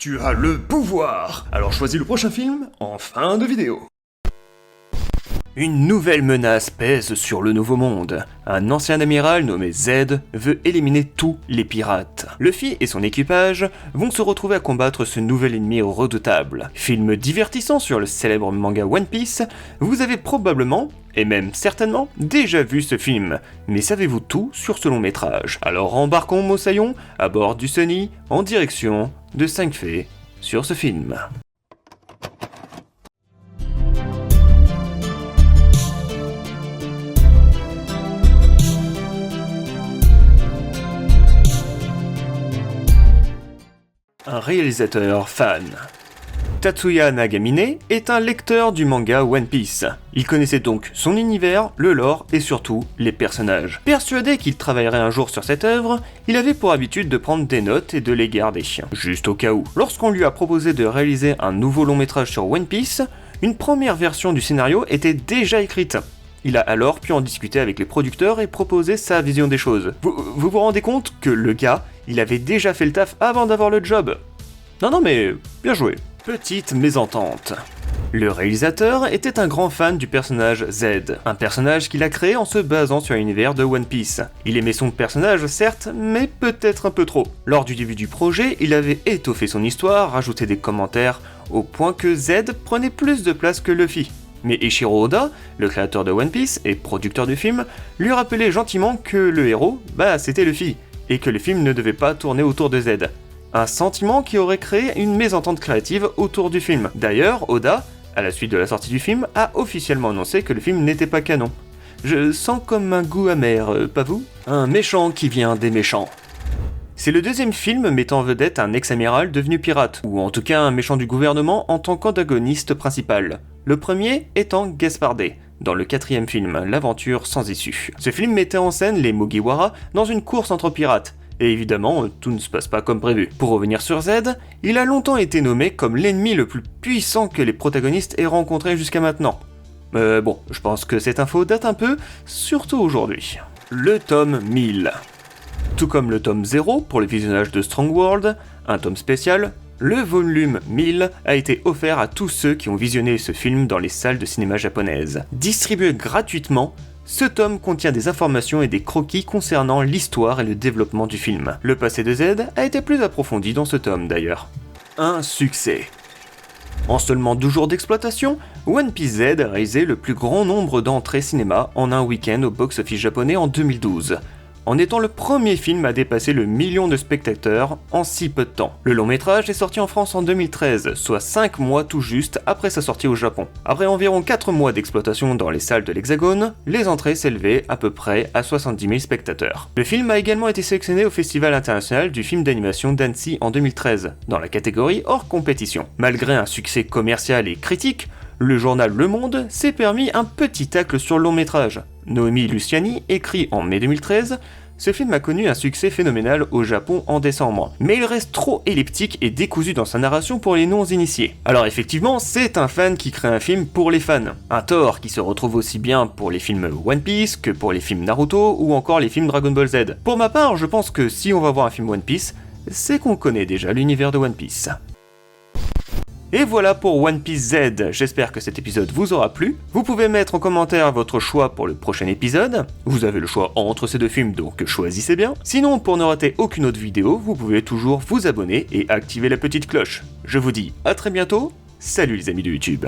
Tu as le pouvoir. Alors choisis le prochain film en fin de vidéo. Une nouvelle menace pèse sur le Nouveau Monde. Un ancien amiral nommé Z veut éliminer tous les pirates. Luffy et son équipage vont se retrouver à combattre ce nouvel ennemi redoutable. Film divertissant sur le célèbre manga One Piece, vous avez probablement, et même certainement, déjà vu ce film. Mais savez-vous tout sur ce long métrage? Alors embarquons Mosaillon à bord du Sunny en direction de 5 faits sur ce film. Un réalisateur fan. Tatsuya Nagamine est un lecteur du manga One Piece. Il connaissait donc son univers, le lore et surtout les personnages. Persuadé qu'il travaillerait un jour sur cette œuvre, il avait pour habitude de prendre des notes et de les garder, juste au cas où. Lorsqu'on lui a proposé de réaliser un nouveau long métrage sur One Piece, une première version du scénario était déjà écrite. Il a alors pu en discuter avec les producteurs et proposer sa vision des choses. Vous vous rendez compte que le gars, il avait déjà fait le taf avant d'avoir le job? Non mais, bien joué. Petite mésentente. Le réalisateur était un grand fan du personnage Z, un personnage qu'il a créé en se basant sur l'univers de One Piece. Il aimait son personnage certes, mais peut-être un peu trop. Lors du début du projet, il avait étoffé son histoire, rajouté des commentaires, au point que Z prenait plus de place que Luffy. Mais Eiichiro Oda, le créateur de One Piece et producteur du film, lui rappelait gentiment que le héros, c'était Luffy, et que le film ne devait pas tourner autour de Z. Un sentiment qui aurait créé une mésentente créative autour du film. D'ailleurs, Oda, à la suite de la sortie du film, a officiellement annoncé que le film n'était pas canon. Je sens comme un goût amer, pas vous? Un méchant qui vient des méchants. C'est le deuxième film mettant en vedette un ex-amiral devenu pirate, ou en tout cas un méchant du gouvernement en tant qu'antagoniste principal. Le premier étant Gaspardé, dans le quatrième film, L'aventure sans issue. Ce film mettait en scène les Mugiwara dans une course entre pirates, et évidemment, tout ne se passe pas comme prévu. Pour revenir sur Z, il a longtemps été nommé comme l'ennemi le plus puissant que les protagonistes aient rencontré jusqu'à maintenant. Bon, je pense que cette info date un peu, surtout aujourd'hui. Le tome 1000. Tout comme le tome 0 pour le visionnage de Strong World, un tome spécial, le volume 1000 a été offert à tous ceux qui ont visionné ce film dans les salles de cinéma japonaises. Distribué gratuitement, ce tome contient des informations et des croquis concernant l'histoire et le développement du film. Le passé de Z a été plus approfondi dans ce tome d'ailleurs. Un succès. En seulement 12 jours d'exploitation, One Piece Z a réalisé le plus grand nombre d'entrées cinéma en un week-end au box-office japonais en 2012. En étant le premier film à dépasser le million de spectateurs en si peu de temps. Le long métrage est sorti en France en 2013, soit 5 mois tout juste après sa sortie au Japon. Après environ 4 mois d'exploitation dans les salles de l'Hexagone, les entrées s'élevaient à peu près à 70 000 spectateurs. Le film a également été sélectionné au Festival international du film d'animation d'Annecy en 2013, dans la catégorie hors compétition. Malgré un succès commercial et critique, le journal Le Monde s'est permis un petit tacle sur le long métrage. Naomi Luciani écrit en mai 2013 « Ce film a connu un succès phénoménal au Japon en décembre, mais il reste trop elliptique et décousu dans sa narration pour les non-initiés. » Alors effectivement, c'est un fan qui crée un film pour les fans. Un tort qui se retrouve aussi bien pour les films One Piece que pour les films Naruto ou encore les films Dragon Ball Z. Pour ma part, je pense que si on va voir un film One Piece, c'est qu'on connaît déjà l'univers de One Piece. Et voilà pour One Piece Z, j'espère que cet épisode vous aura plu. Vous pouvez mettre en commentaire votre choix pour le prochain épisode. Vous avez le choix entre ces deux films, donc choisissez bien. Sinon, pour ne rater aucune autre vidéo, vous pouvez toujours vous abonner et activer la petite cloche. Je vous dis à très bientôt, salut les amis de YouTube.